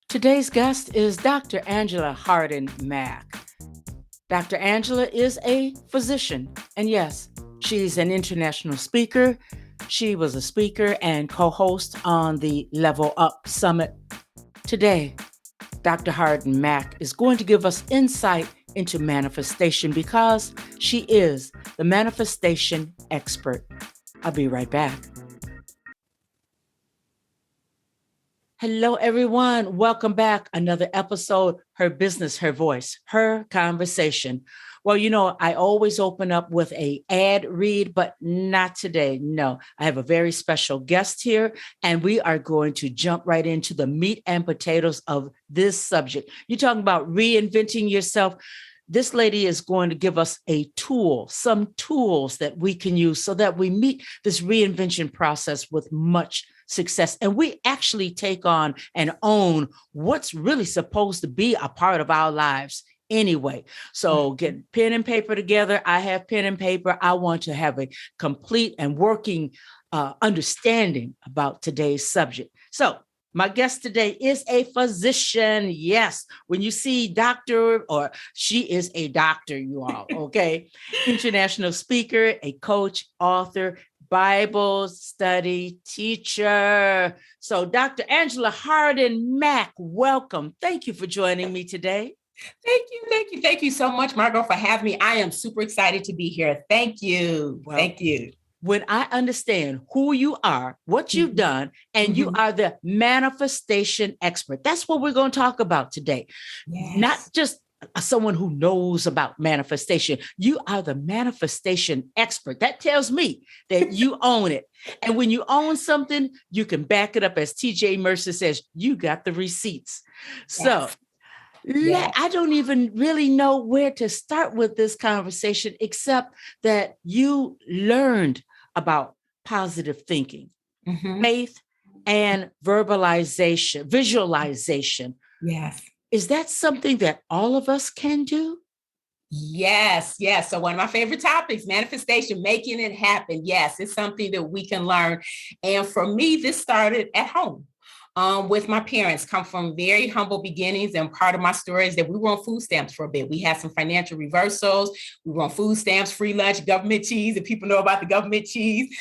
Today's guest is Dr. Angela Harden Mack. Dr. Angela is a physician, and yes, she's an international speaker. She was a speaker and co host on the Level Up Summit. Today, Dr. Harden Mack is going to give us insight into manifestation because she is the manifestation expert. I'll be right back. Hello, everyone. Welcome back. Another episode, Her Business, Her Voice, Her Conversation. Well, I always open up with a ad read, but not today. No, I have a very special guest here, and we are going to jump right into the meat and potatoes of this subject. You're talking about reinventing yourself. This lady is going to give us a tool, some tools that we can use so that we meet this reinvention process with much success. And we actually take on and own what's really supposed to be a part of our lives anyway. So get pen and paper together. I have pen and paper. I want to have a complete and working understanding about today's subject. So my guest today is a physician. Yes, when you see doctor, or she is a doctor, you all, okay? International speaker, a coach, author, Bible study teacher. So Dr. Angela Harden Mack, welcome. Thank you for joining me today. Thank you so much, Margot, for having me. I am super excited to be here. Thank you. Well, thank you. When I understand who you are, what you've done, and you are the manifestation expert, that's what we're going to talk about today. Yes. Not just someone who knows about manifestation. You are the manifestation expert. That tells me that you own it. And when you own something, you can back it up. As TJ Mercer says, you got the receipts. So I don't even really know where to start with this conversation, except that you learned about positive thinking, faith, and visualization. Yes. Is that something that all of us can do? Yes. So one of my favorite topics, manifestation, making it happen. Yes, it's something that we can learn. And for me, this started at home. With my parents, come from very humble beginnings. And part of my story is that we were on food stamps for a bit. We had some financial reversals. We were on food stamps, free lunch, government cheese. If people know about the government cheese,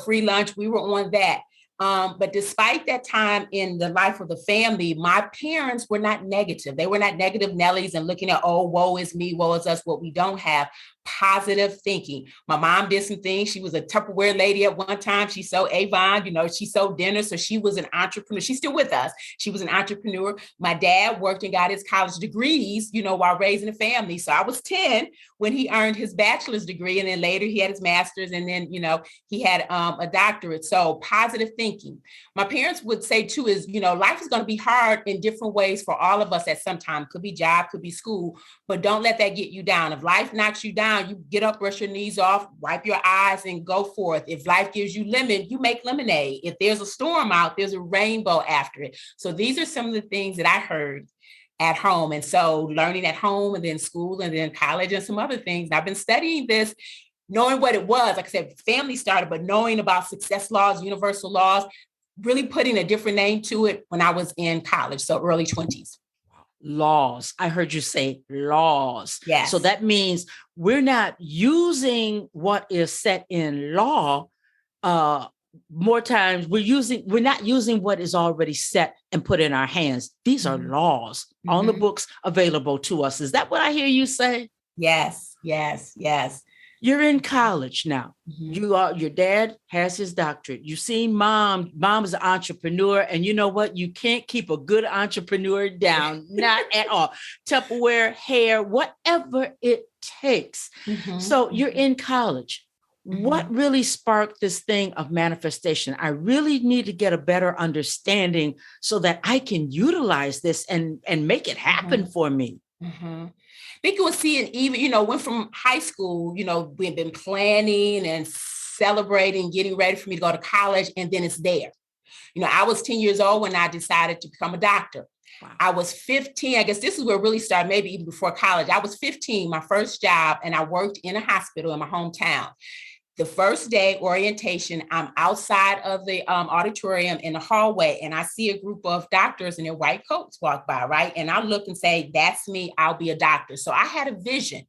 free lunch, we were on that. But despite that time in the life of the family, my parents were not negative. They were not negative Nellies and looking at, oh, woe is me, woe is us, what we don't have. Positive thinking. My mom did some things. She was a Tupperware lady at one time. She sold Avon, she sold dinner. So she was an entrepreneur. She's still with us. She was an entrepreneur. My dad worked and got his college degrees, while raising a family. So I was 10 when he earned his bachelor's degree. And then later he had his master's. And then, he had a doctorate. So positive thinking. My parents would say too is, life is going to be hard in different ways for all of us at some time. Could be job, could be school, but don't let that get you down. If life knocks you down, you get up, brush your knees off, wipe your eyes, and go forth. If life gives you lemon, you make lemonade. If there's a storm out, there's a rainbow after it. So these are some of the things that I heard at home. And so learning at home and then school and then college and some other things. And I've been studying this, knowing what it was. Like I said, family started, but knowing about success laws, universal laws, really putting a different name to it when I was in college. So early 20s. Laws. I heard you say laws. Yes. So that means we're not using what is set in law. More times we're not using what is already set and put in our hands. These are laws on the books available to us. Is that what I hear you say? Yes. You're in college now. Your dad has his doctorate. You've seen mom is an entrepreneur, and you know what? You can't keep a good entrepreneur down, not at all. Tupperware, hair, whatever it takes. So you're in college. What really sparked this thing of manifestation? I really need to get a better understanding so that I can utilize this and make it happen for me. I think you will see it even, went from high school, we've been planning and celebrating, getting ready for me to go to college, and then it's there. I was 10 years old when I decided to become a doctor. Wow. I was 15. I guess this is where it really started, maybe even before college. I was 15, my first job, and I worked in a hospital in my hometown. The first day orientation, I'm outside of the auditorium in the hallway, and I see a group of doctors in their white coats walk by, right? And I look and say, that's me, I'll be a doctor. So I had a vision.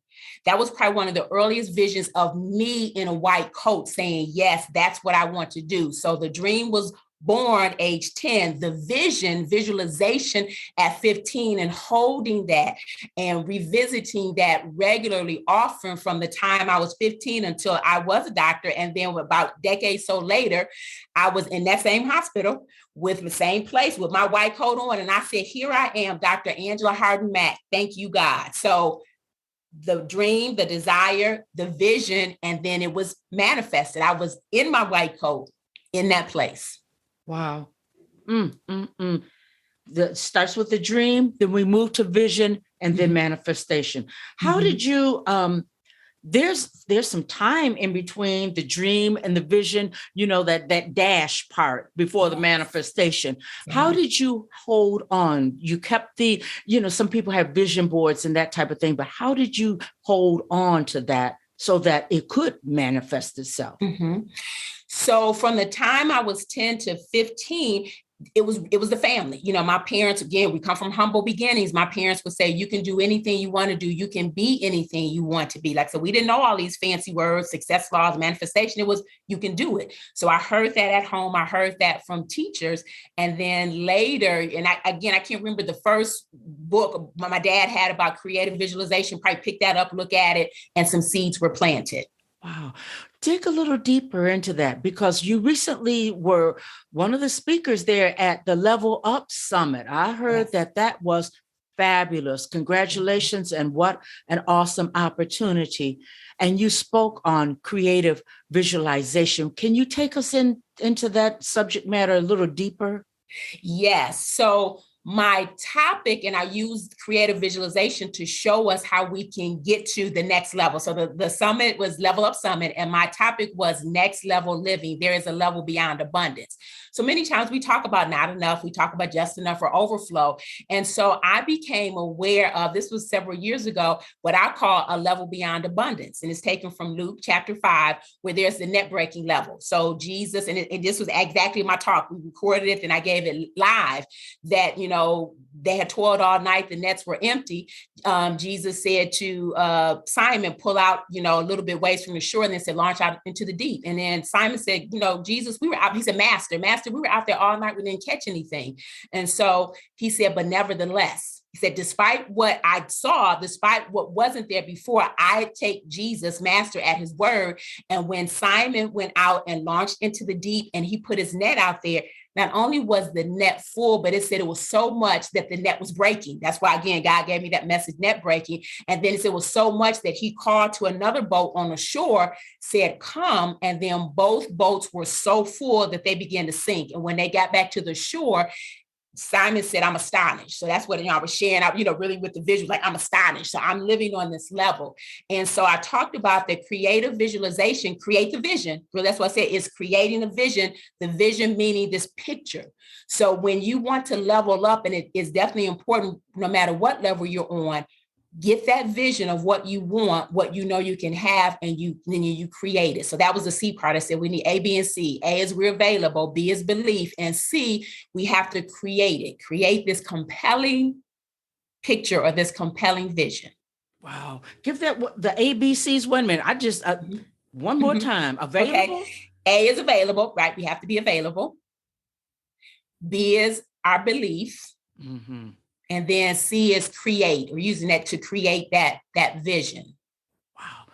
That was probably one of the earliest visions of me in a white coat saying, yes, that's what I want to do. So the dream was born age 10, the visualization at 15, and holding that and revisiting that regularly, often from the time I was 15 until I was a doctor. And then about a decade so later, I was in that same hospital with the same place with my white coat on. And I said, here I am, Dr. Angela Harden Mack. Thank you, God. So the dream, the desire, the vision, and then it was manifested. I was in my white coat in that place. Wow. That starts with the dream, then we move to vision, and then manifestation. How did you, there's some time in between the dream and the vision, that dash part before the manifestation. How did you hold on? You kept some people have vision boards and that type of thing, but how did you hold on to that so that it could manifest itself? So from the time I was 10 to 15, it was the family. My parents, again, we come from humble beginnings. My parents would say, you can do anything you want to do. You can be anything you want to be. So we didn't know all these fancy words, success laws, manifestation. It was, you can do it. So I heard that at home. I heard that from teachers. And then later, and I can't remember the first book my dad had about creative visualization, probably picked that up, look at it, and some seeds were planted. Wow. Dig a little deeper into that, because you recently were one of the speakers there at the Level Up Summit. I heard that was fabulous. Congratulations. And what an awesome opportunity. And you spoke on creative visualization. Can you take us into that subject matter a little deeper? Yes. So my topic, and I used creative visualization to show us how we can get to the next level. So the summit was Level Up Summit, and my topic was next level living. There is a level beyond abundance. So many times we talk about not enough, we talk about just enough or overflow. And so I became aware of, this was several years ago, what I call a level beyond abundance. And it's taken from Luke chapter 5, where there's the net breaking level. So Jesus, and this was exactly my talk. We recorded it and I gave it live, that, they had toiled all night, the nets were empty. Jesus said to Simon, pull out, a little bit ways from the shore, and then said, launch out into the deep. And then Simon said, Jesus, we were out. He said, Master, we were out there all night. We didn't catch anything. And so he said, but nevertheless, he said, despite what I saw, despite what wasn't there before, I take Jesus, Master, at his word. And when Simon went out and launched into the deep and he put his net out there, not only was the net full, but it said it was so much that the net was breaking. That's why, again, God gave me that message, net breaking. And then it said it was so much that he called to another boat on the shore, said, come. And then both boats were so full that they began to sink. And when they got back to the shore, Simon said, I'm astonished. So that's what I was sharing out, really with the visual, like I'm astonished. So I'm living on this level. And so I talked about the creative visualization, create the vision. Well, that's what I said, is creating the vision meaning this picture. So when you want to level up, and it is definitely important, no matter what level you're on, get that vision of what you want, what you can have, and then you create it. So that was the C part. I said we need A, B, and C. A is we're available, B is belief, and C, we have to create it. Create this compelling picture or this compelling vision. Wow. Give that the ABCs 1 minute. I just one more time. Available. Okay. A is available, right? We have to be available. B is our belief. And then C is create. We're using that to create that vision. Wow.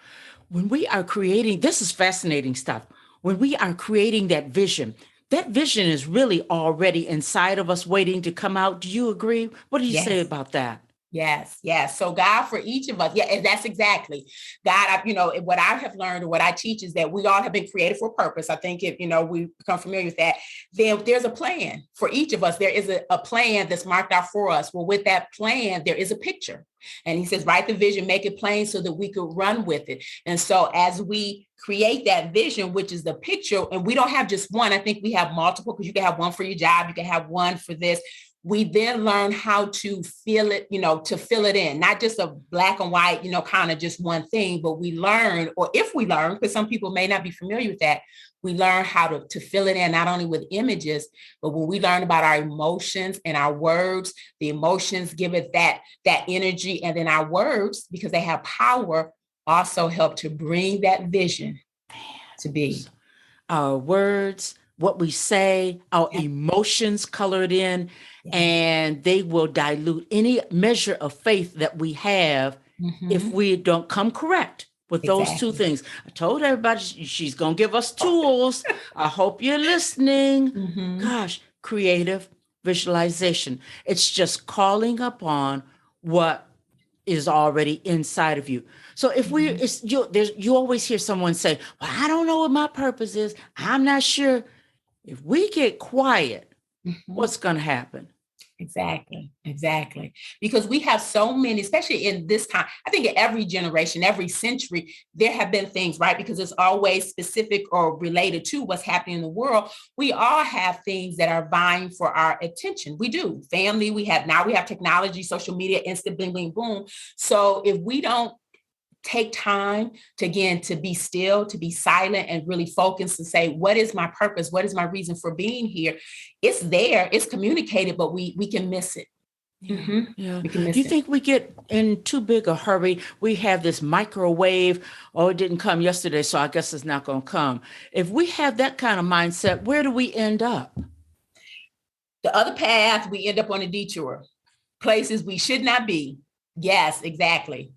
When we are creating, this is fascinating stuff. When we are creating that vision is really already inside of us waiting to come out. Do you agree? What do you say about that? Yes. So God, for each of us, and that's exactly God. What I have learned and what I teach is that we all have been created for a purpose. I think if we become familiar with that, then there's a plan for each of us. There is a plan that's marked out for us. Well, with that plan, there is a picture. And he says, write the vision, make it plain so that we could run with it. And so as we create that vision, which is the picture, and we don't have just one, I think we have multiple, because you can have one for your job, you can have one for this. we then learn how to feel it, to fill it in, not just a black and white, kind of just one thing, but we learn, or if we learn, because some people may not be familiar with that, we learn how to fill it in, not only with images, but when we learn about our emotions and our words, the emotions give it that energy. And then our words, because they have power, also help to bring that vision to be. Our words, what we say, our emotions colored in, and they will dilute any measure of faith that we have if we don't come correct with those two things. I told everybody she's going to give us tools. I hope you're listening. Gosh, creative visualization. It's just calling upon what is already inside of you. So if you always hear someone say, well, I don't know what my purpose is. I'm not sure. If we get quiet, what's going to happen? Exactly. Because we have so many, especially in this time, I think in every generation, every century, there have been things, right? Because it's always specific or related to what's happening in the world. We all have things that are vying for our attention. We do. Family, we have technology, social media, instant bling, bling, boom. So if we don't take time to be still, to be silent, and really focus and say, what is my purpose? What is my reason for being here? It's there, it's communicated, but we can miss it. Yeah. Do you think we get in too big a hurry? We have this microwave, it didn't come yesterday, so I guess it's not going to come. If we have that kind of mindset, where do we end up? The other path, we end up on a detour, places we should not be. Yes, exactly.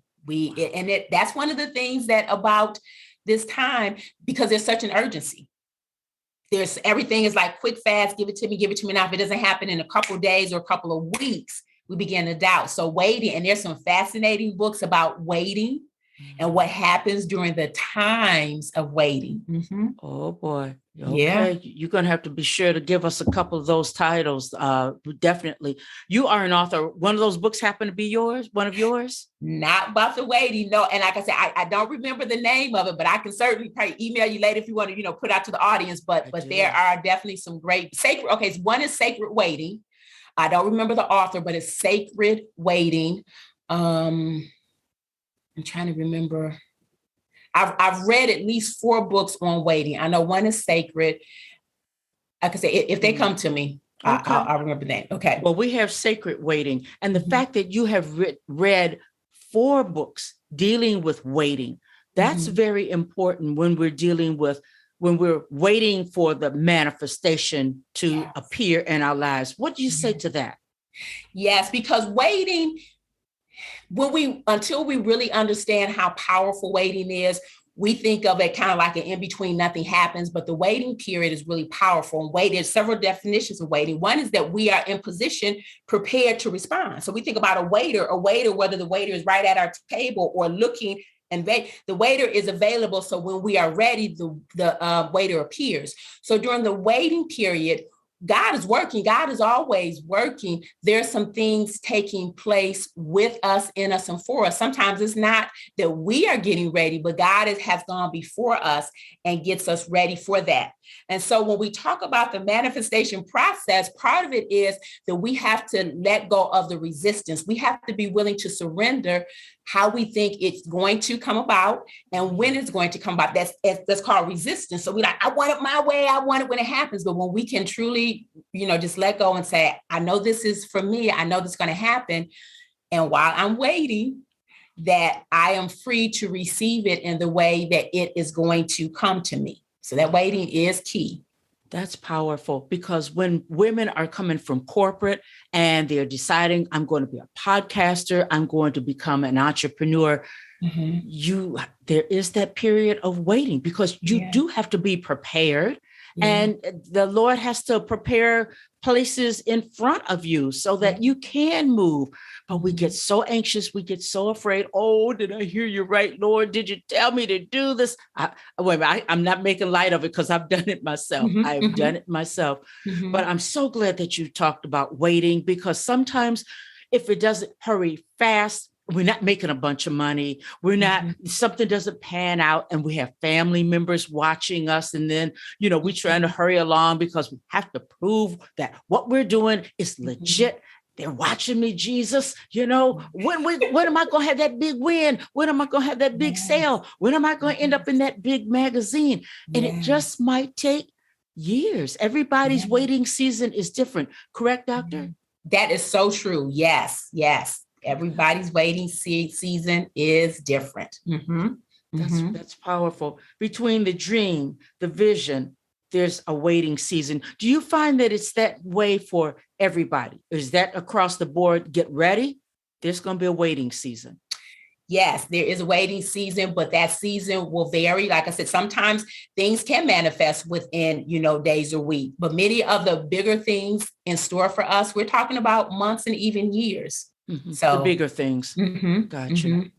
That's one of the things that about this time, because there's such an urgency. Everything is like quick, fast, give it to me now. If it doesn't happen in a couple of days or a couple of weeks, we begin to doubt. So waiting, and there's some fascinating books about waiting and what happens during the times of waiting. Oh boy. Okay. You're going to have to be sure to give us a couple of those titles. Definitely. You are an author. One of those books happen to be yours? One of yours? Not about the waiting. No. And like I said, I don't remember the name of it, but I can certainly probably email you later if you want to, put out to the audience. But there are definitely some great sacred. Okay. So one is Sacred Waiting. I don't remember the author, but it's Sacred Waiting. I'm trying to remember. I've read at least 4 books on waiting. I know one is Sacred. Like I say, if they come to me, I'll remember that. Okay. Well, we have Sacred Waiting. And the fact that you have read 4 books dealing with waiting, that's very important when we're waiting for the manifestation to appear in our lives. What do you say to that? Yes, because waiting, until we really understand how powerful waiting is, we think of it kind of like an in-between, nothing happens, but the waiting period is really powerful. And waiting, there's several definitions of waiting. One is that we are in position, prepared to respond. So we think about a waiter, whether the waiter is right at our table or looking, and the waiter is available. So when we are ready, the waiter appears. So during the waiting period, God is working. God is always working. There's some things taking place with us, in us, and for us. Sometimes it's not that we are getting ready, but God has gone before us and gets us ready for that. And so when we talk about the manifestation process, part of it is that we have to let go of the resistance. We have to be willing to surrender how we think it's going to come about and when it's going to come about. That's called resistance. So I want it my way. I want it when it happens. But when we can truly, just let go and say, I know this is for me. I know this is going to happen. And while I'm waiting, that I am free to receive it in the way that it is going to come to me. So that waiting is key. That's powerful, because when women are coming from corporate and they're deciding, I'm going to be a podcaster, I'm going to become an entrepreneur, there is that period of waiting, because you do have to be prepared. And the Lord has to prepare places in front of you so that you can move. But we get so anxious. We get so afraid. Oh, did I hear you right, Lord? Did you tell me to do this? I'm not making light of it, because I've done it myself. I've done it myself. But I'm so glad that you talked about waiting, because sometimes if it doesn't hurry fast, we're not making a bunch of money. We're not, something doesn't pan out and we have family members watching us. And then, we're trying to hurry along because we have to prove that what we're doing is legit. They're watching me, Jesus. When am I going to have that big win? When am I going to have that big sale? When am I going to end up in that big magazine? And it just might take years. Everybody's waiting season is different. Correct, doctor? That is so true. Yes. Everybody's waiting season is different. That's powerful. Between the dream, the vision, there's a waiting season. Do you find that it's that way for everybody? Is that across the board? Get ready. There's going to be a waiting season. Yes, there is a waiting season, but that season will vary. Like I said, sometimes things can manifest within, days or weeks, but many of the bigger things in store for us, we're talking about months and even years. So the bigger things. Gotcha.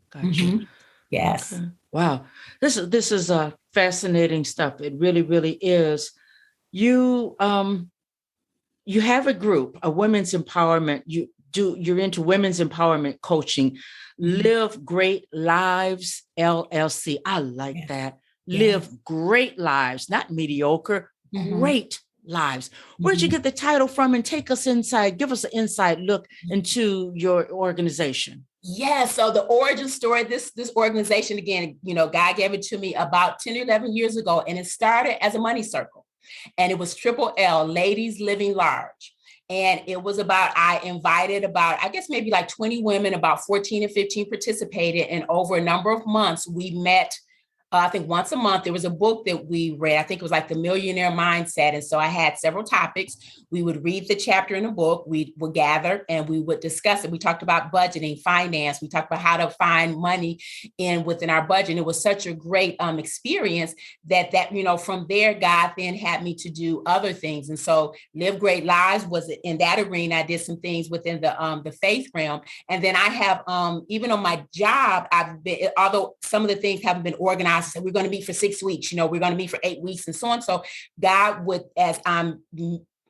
Yes. Okay. Wow. This is fascinating stuff. It really, really is. You have a group, a women's empowerment. You're into women's empowerment coaching. Live Great Lives LLC. I like that. Live great lives, not mediocre, great lives. Where'd you get the title from? And take us inside, give us an inside look into your organization. Yeah, so the origin story, this organization, again, God gave it to me about 10, 11 years ago, and it started as a money circle. And it was Triple L, Ladies Living Large. And it was I invited I guess maybe like 20 women, about 14 and 15 participated. And over a number of months, we met. I think once a month, there was a book that we read. I think it was like The Millionaire Mindset. And so I had several topics. We would read the chapter in the book. We would gather and we would discuss it. We talked about budgeting, finance. We talked about how to find money within our budget. And it was such a great experience that from there, God then had me to do other things. And so Live Great Lives was in that arena. I did some things within the faith realm. And then I have, even on my job, although some of the things haven't been organized, so we're going to meet for 6 weeks, we're going to meet for 8 weeks and so on. So God would, as I'm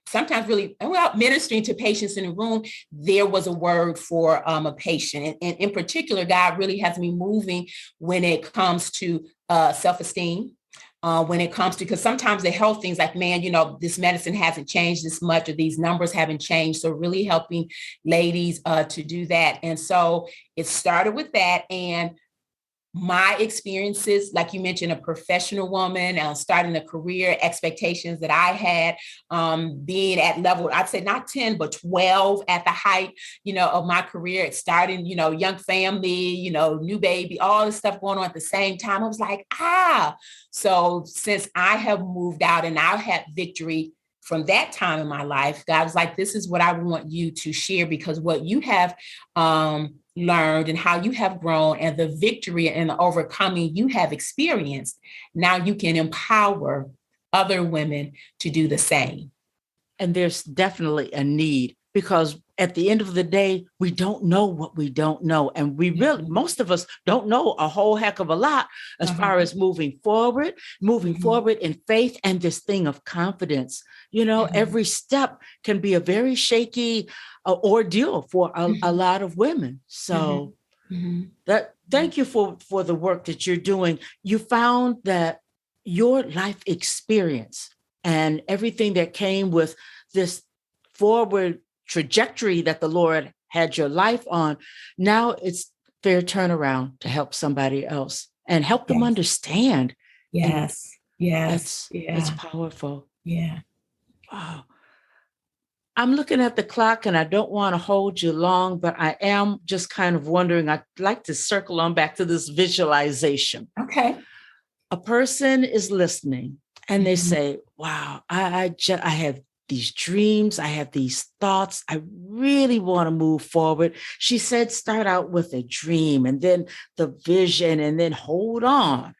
sometimes really ministering to patients in the room, there was a word for a patient. And in particular, God really has me moving when it comes to self-esteem. When it comes to, because sometimes the health things like, man, this medicine hasn't changed this much, or these numbers haven't changed. So really helping ladies to do that. And so it started with that. And my experiences, like you mentioned, a professional woman, starting a career, expectations that I had, being at level, I'd say not 10, but 12 at the height, of my career, starting, young family, new baby, all this stuff going on at the same time. I was like, so since I have moved out and I had victory from that time in my life, God was like, this is what I want you to share, because what you have, learned and how you have grown and the victory and the overcoming you have experienced, now you can empower other women to do the same. And there's definitely a need, because at the end of the day, we don't know what we don't know. And we really, most of us don't know a whole heck of a lot as far as moving forward in faith and this thing of confidence. Every step can be a very shaky ordeal for a lot of women. So thank you for the work that you're doing. You found that your life experience and everything that came with this forward trajectory that the Lord had your life on, now it's fair turnaround to help somebody else and help them understand. Yes. It's powerful. Yeah. Wow. I'm looking at the clock and I don't want to hold you long, but I am just kind of wondering, I'd like to circle on back to this visualization. Okay. A person is listening and they say, wow, I have these dreams. I have these thoughts. I really want to move forward. She said, start out with a dream and then the vision and then hold on.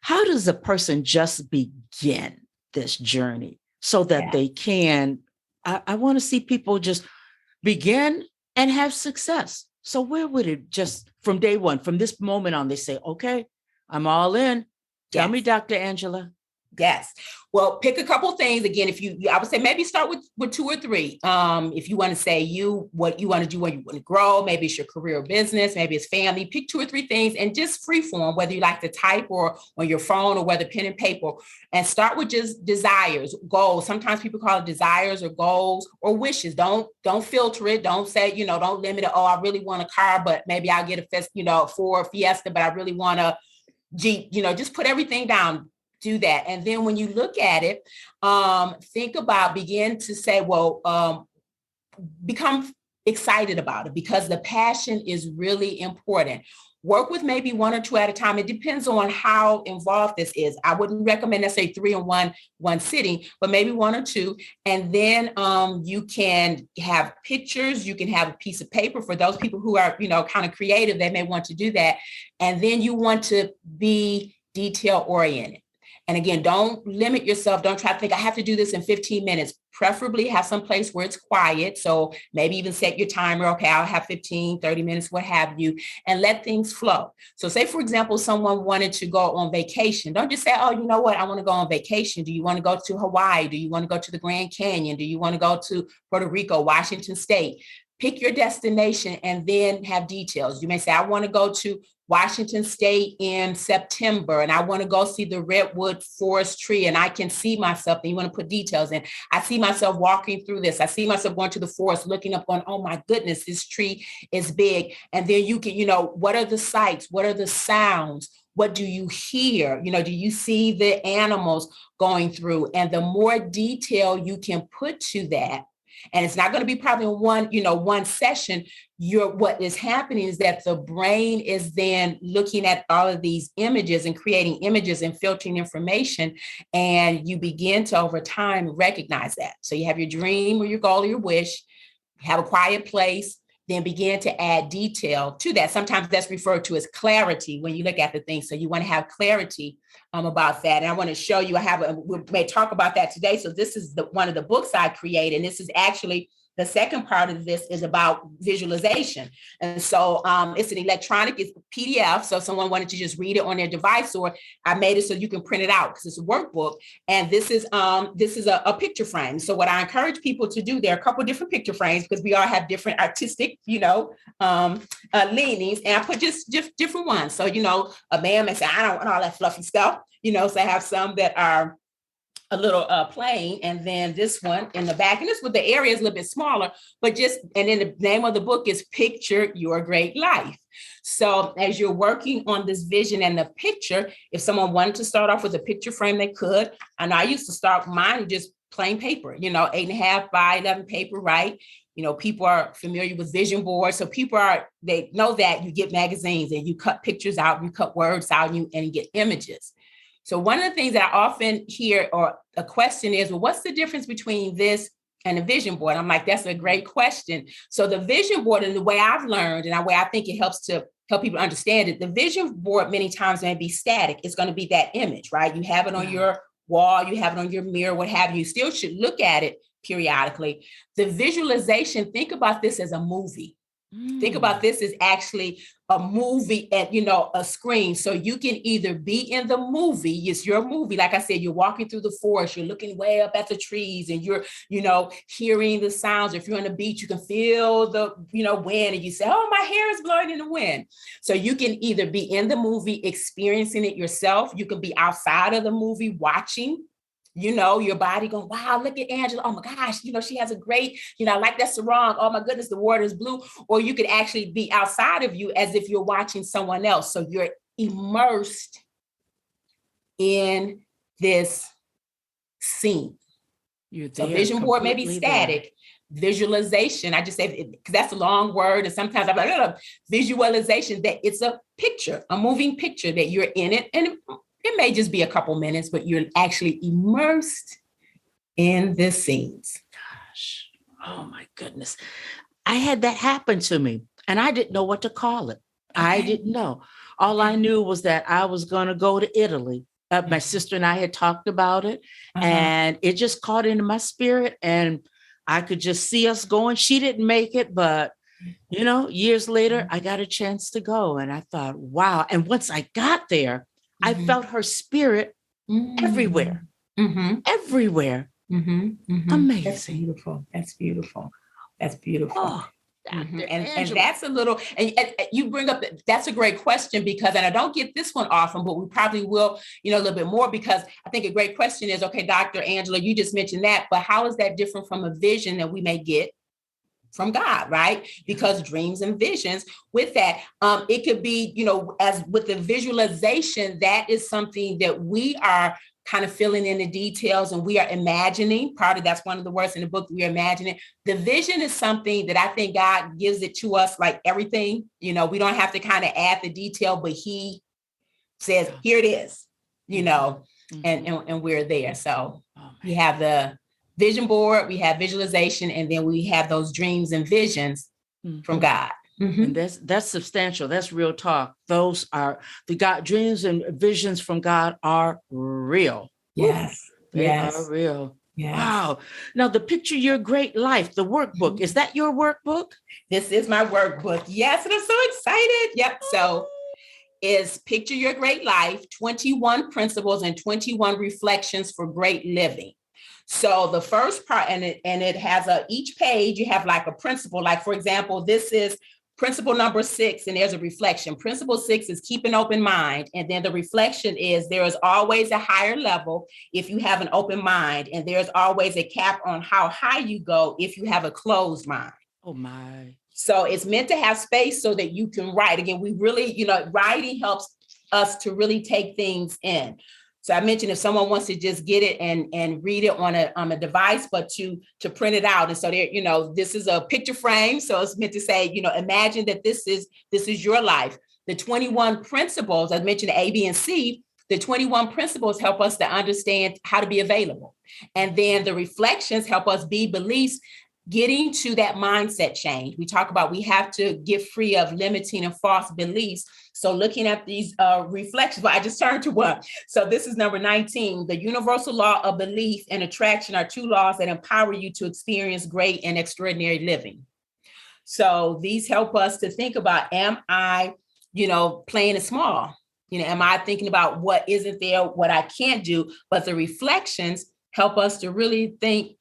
How does a person just begin this journey so that they can, I want to see people just begin and have success. So where would it just from day one, from this moment on, they say, okay, I'm all in. Tell me, Dr. Angela. Yes. Well, pick a couple things. Again, if you, I would say maybe start with two or three. If you want to say what you want to do when you want to grow, maybe it's your career or business, maybe it's family, pick two or three things and just free form, whether you like to type or on your phone or whether pen and paper, and start with just desires, goals. Sometimes people call it desires or goals or wishes. Don't filter it. Don't say, don't limit it. Oh, I really want a car, but maybe I'll get a Ford Fiesta, but I really want a Jeep, just put everything down. Do that. And then when you look at it, begin to say, well, become excited about it because the passion is really important. Work with maybe one or two at a time. It depends on how involved this is. I wouldn't recommend necessarily 3 in one sitting, but maybe 1 or 2. And then you can have pictures. You can have a piece of paper for those people who are, kind of creative. They may want to do that. And then you want to be detail oriented. And again, don't limit yourself. Don't try to think I have to do this in 15 minutes. Preferably have some place where it's quiet. So maybe even set your timer. Okay, I'll have 15, 30 minutes, what have you, and let things flow. So say, for example, someone wanted to go on vacation. Don't just say, oh, you know what? I want to go on vacation. Do you want to go to Hawaii? Do you want to go to the Grand Canyon? Do you want to go to Puerto Rico, Washington State? Pick your destination and then have details. You may say, I want to go to Washington State in September, and I want to go see the redwood forest tree, and I can see myself, and you want to put details in. I see myself walking through this. I see myself going to the forest, looking up, going, oh my goodness, this tree is big. And then you can, what are the sights? What are the sounds? What do you hear? Do you see the animals going through? And the more detail you can put to that, and it's not going to be probably in one session. What is happening is that the brain is then looking at all of these images and creating images and filtering information. And you begin to, over time, recognize that. So you have your dream or your goal or your wish, have a quiet place, then begin to add detail to that. Sometimes that's referred to as clarity when you look at the thing. So you want to have clarity about that. And I want to show you, we may talk about that today. So this is one of the books I created. And this is actually the second part of this is about visualization. And so it's an electronic, it's PDF. So if someone wanted to just read it on their device, or I made it so you can print it out because it's a workbook. And this is a picture frame. So what I encourage people to do, there are a couple of different picture frames because we all have different artistic, leanings. And I put just different ones. So, a man may say, I don't want all that fluffy stuff, so I have some that are a little plain, and then this one in the back, and this with the area is a little bit smaller, and then the name of the book is Picture Your Great Life. So as you're working on this vision and the picture, if someone wanted to start off with a picture frame, they could. And I used to start mine just plain paper, 8.5 by 11 paper, right? People are familiar with vision boards. So they know that you get magazines and you cut pictures out, you cut words out, and you get images. So one of the things that I often hear, or a question is, well, what's the difference between this and a vision board? I'm like, that's a great question. So the vision board, and the way I've learned, and the way I think it helps to help people understand it, the vision board many times may be static. It's going to be that image, right? You have it on your wall, you have it on your mirror, what have you. You still should look at it periodically. The visualization, think about this as a movie. Think about this as actually a movie at, a screen. So you can either be in the movie, it's your movie. Like I said, you're walking through the forest, you're looking way up at the trees, and you're, hearing the sounds. If you're on the beach, you can feel the, wind, and you say, oh, my hair is blowing in the wind. So you can either be in the movie, experiencing it yourself. You can be outside of the movie, watching, your body going, wow, look at Angela. Oh my gosh, she has a great, I like that sarong. Oh my goodness, the water is blue. Or you could actually be outside of you as if you're watching someone else. So you're immersed in this scene. So vision board may be static. Visualization, I just say, because that's a long word. And sometimes I'm like, visualization, that it's a picture, a moving picture that you're in it. And it may just be a couple minutes, but you're actually immersed in the scenes. Gosh, oh my goodness. I had that happen to me and I didn't know what to call it. Okay. I didn't know. All I knew was that I was going to go to Italy. My sister and I had talked about it, and it just caught into my spirit, and I could just see us going. She didn't make it, but years later, I got a chance to go, and I thought, wow. And once I got there, I felt her spirit everywhere, everywhere. That's Amazing. beautiful. That's beautiful. That's beautiful. Oh, Dr. And Angela. that's a little, and you bring up, that's a great question because, and I don't get this one often, but we probably will, a little bit more, because I think a great question is, okay, Dr. Angela, you just mentioned that, but how is that different from a vision that we may get from God, right? Because dreams and visions with that, it could be, as with the visualization, that is something that we are kind of filling in the details and we are imagining. That's one of the words in the book, we are imagining. The vision is something that I think God gives it to us like everything. We don't have to kind of add the detail, but he says, here it is, and we're there. So we have the vision board, we have visualization, and then we have those dreams and visions from God. And that's substantial. That's real talk. Those are the God dreams and visions from God are real. Yes. They are real. Yes. Wow. Now the Picture Your Great Life, the workbook, is that your workbook? This is my workbook. Yes. And I'm so excited. Yep. So is Picture Your Great Life, 21 principles and 21 reflections for great living. So the first part, and it has each page, you have like a principle, like for example, this is principle number 6, and there's a reflection. Principle 6 is keep an open mind. And then the reflection is there is always a higher level if you have an open mind. And there's always a cap on how high you go if you have a closed mind. Oh my. So it's meant to have space so that you can write. Again, we really, writing helps us to really take things in. So I mentioned if someone wants to just get it and read it on a device, but to print it out. And so there, this is a picture frame. So it's meant to say, imagine that this is your life. The 21 principles, I mentioned A, B, and C, the 21 principles help us to understand how to be available. And then the reflections help us be beliefs, getting to that mindset change. We talk about we have to get free of limiting and false beliefs. So looking at these reflections, well, I just turned to one. So this is number 19. The universal law of belief and attraction are 2 laws that empower you to experience great and extraordinary living. So these help us to think about, am I, playing it small? Am I thinking about what isn't there, what I can't do? But the reflections help us to really think,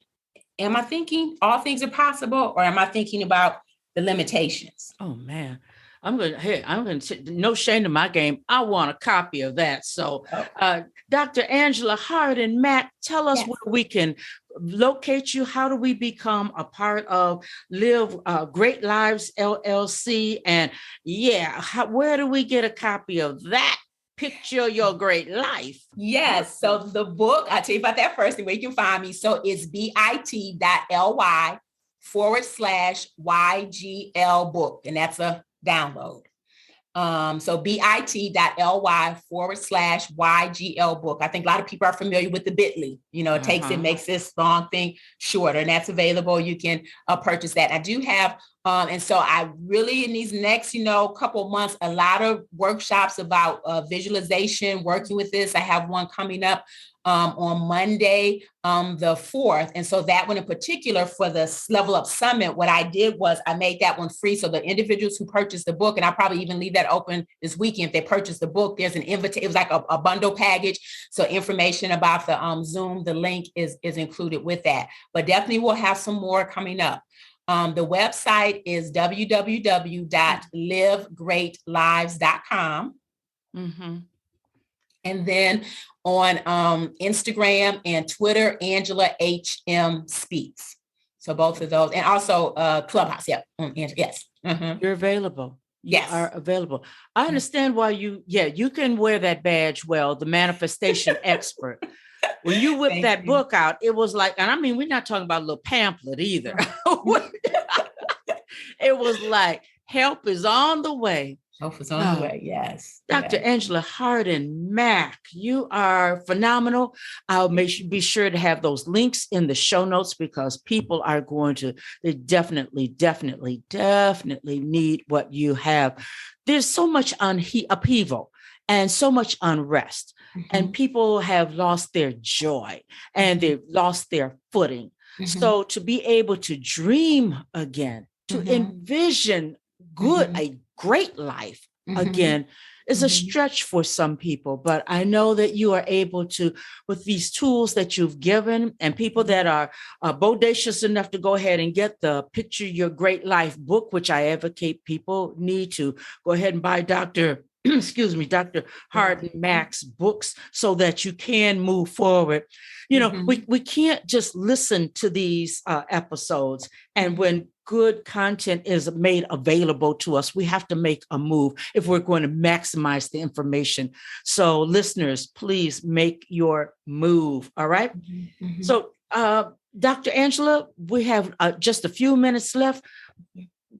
am I thinking all things are possible, or am I thinking about the limitations? Oh man, I'm going to no shame to my game. I want a copy of that. So Dr. Angela Harden Mack, tell us where we can locate you. How do we become a part of Great Lives LLC? And where do we get a copy of that? Picture Your Great Life. Yes. So the book, I'll tell you about that first, and where you can find me. So it's bit.ly/YGL book. And that's a download. So bit.ly/YGL book. I think a lot of people are familiar with the bit.ly. It makes this long thing shorter, and that's available. You can purchase that. I do have, and so I really, in these next, couple months, a lot of workshops about visualization, working with this. I have one coming up on Monday, the 4th. And so that one in particular for the Level Up Summit, what I did was I made that one free. So the individuals who purchased the book, and I'll probably even leave that open this weekend, if they purchase the book, there's an invitation. It was like a bundle package. So information about the Zoom, the link is included with that. But definitely we'll have some more coming up. The website is www.livegreatlives.com. And then on Instagram and Twitter, Angela HM Speaks. So both of those, and also Clubhouse. Yeah. Yes. You're available. Yes. You are available. I understand why you can wear that badge well, the manifestation expert. When you whipped that book out, it was like, and I mean, we're not talking about a little pamphlet either. It was like, help is on the way. Help is on the way, yes. Dr. Angela Harden Mack, you are phenomenal. I'll be sure to have those links in the show notes, because people are they definitely need what you have. There's so much upheaval and so much unrest, and people have lost their joy and they've lost their footing. So to be able to dream again, to envision a great life again, is a stretch for some people, but I know that you are able to, with these tools that you've given, and people that are bodacious enough to go ahead and get the Picture Your Great Life book, which I advocate people need to go ahead and buy Dr. Harden Mack's books so that you can move forward. You know, we can't just listen to these episodes, and when good content is made available to us, we have to make a move if we're going to maximize the information. So listeners, please make your move. All right. So Dr. Angela, we have just a few minutes left.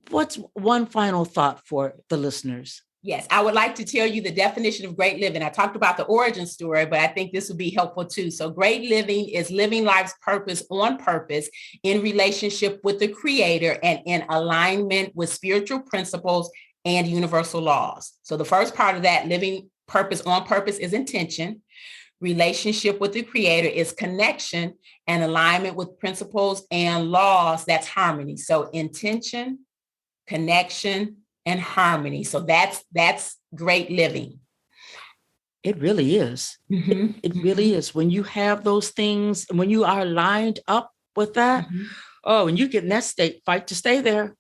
What's one final thought for the listeners? Yes, I would like to tell you the definition of great living. I talked about the origin story, but I think this would be helpful too. So great living is living life's purpose on purpose in relationship with the Creator and in alignment with spiritual principles and universal laws. So the first part of that, living purpose on purpose, is intention. Relationship with the Creator is connection, and alignment with principles and laws, that's harmony. So intention, connection, and harmony. So that's great living. It really is. It really is. When you have those things, when you are lined up with that, and you get in that state, fight to stay there,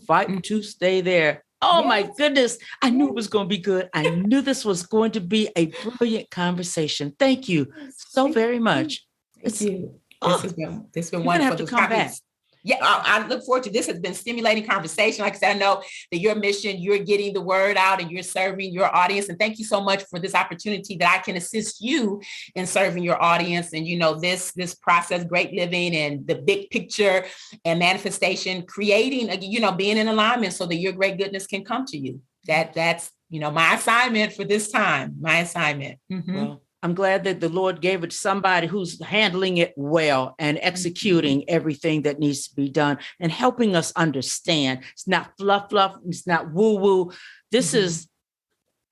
fight to stay there. Oh my goodness. I knew it was going to be good. I knew this was going to be a brilliant conversation. Thank you so very much. This has been wonderful. To come back. Yeah, I look forward to this. Has been stimulating conversation. Like I said, I know that your mission, you're getting the word out and you're serving your audience. And thank you so much for this opportunity that I can assist you in serving your audience. And, this process, great living and the big picture and manifestation, creating, being in alignment so that your great goodness can come to you. That's, my assignment for this time, my assignment. Well, I'm glad that the Lord gave it to somebody who's handling it well and executing everything that needs to be done and helping us understand. It's not fluff. It's not woo. This is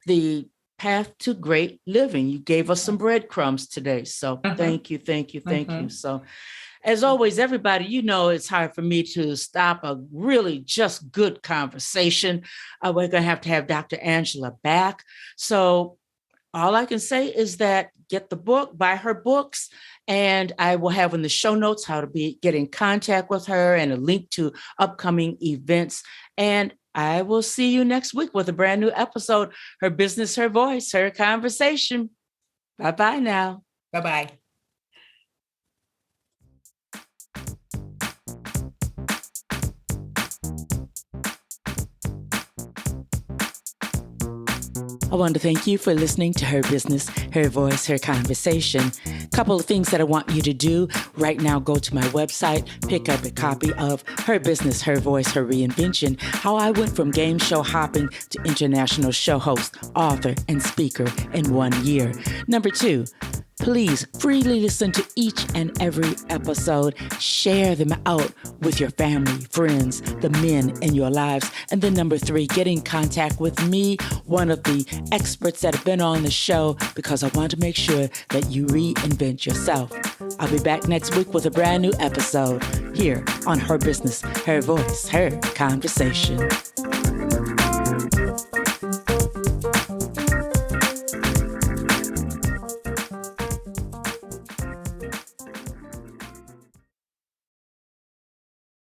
the path to great living. You gave us some breadcrumbs today. So thank you. So as always, everybody, it's hard for me to stop a really just good conversation. We're going to have Dr. Angela back. So all I can say is that get the book, buy her books, and I will have in the show notes how to get in contact with her and a link to upcoming events. And I will see you next week with a brand new episode, Her Business, Her Voice, Her Conversation. Bye-bye now. Bye-bye. I want to thank you for listening to Her Business, Her Voice, Her Conversation. Couple of things that I want you to do right now. Go to my website, pick up a copy of Her Business, Her Voice, Her Reinvention, how I went from game show hopping to international show host, author, and speaker in 1 year. Number 2, please freely listen to each and every episode. Share them out with your family, friends, the men in your lives. And then number 3, get in contact with me, one of the experts that have been on the show, because I want to make sure that you reinvent yourself. I'll be back next week with a brand new episode here on Her Business, Her Voice, Her Conversation.